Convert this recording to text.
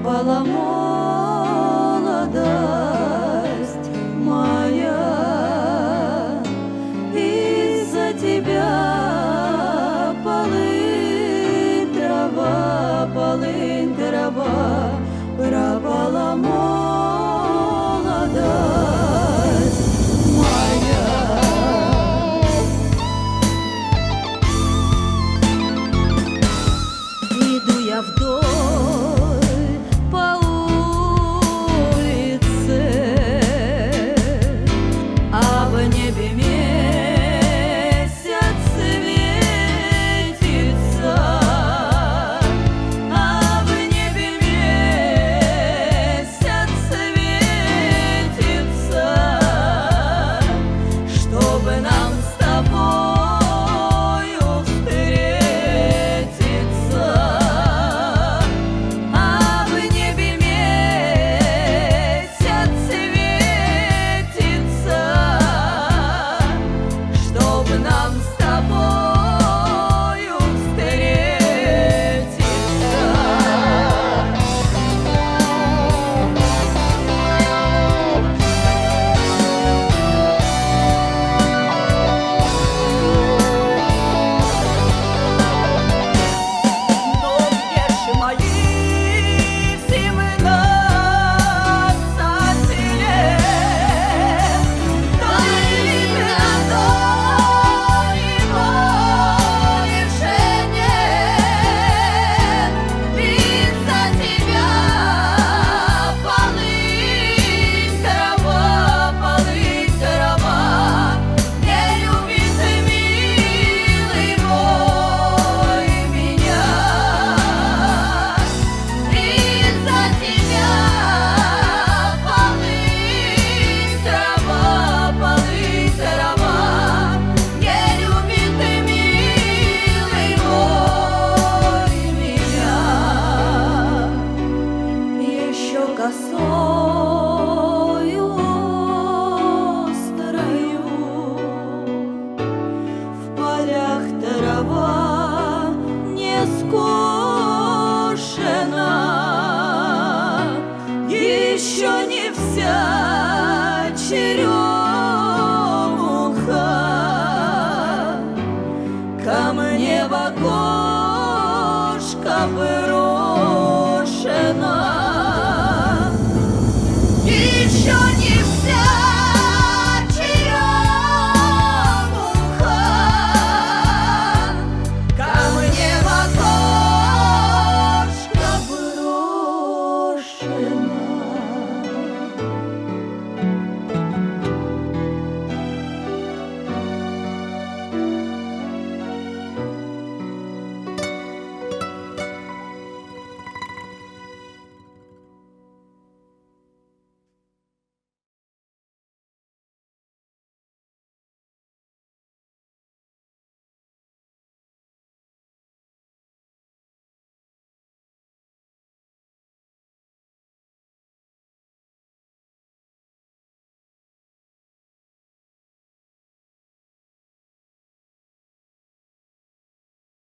пропала молодость моя. Из-за тебя полынь трава, пропала молодость моя. Иду я вдоль по улице, а в небе месяц светится, а в небе месяц светится, чтобы нам с тобою встретиться. А в небе месяц светится, чтобы нам с тобою встретиться. Но где же мои 17 лет? Были на доме больше нет. Из-за тебя полынь трава, не любит милый мой меня. Из-за тебя полынь трава, не любит милый мой меня. Еще косою острою в полях трава не скошена, еще не вся черемуха ко мне в окошко брошена. Еще не вся черемуха ко мне в окошко брошена.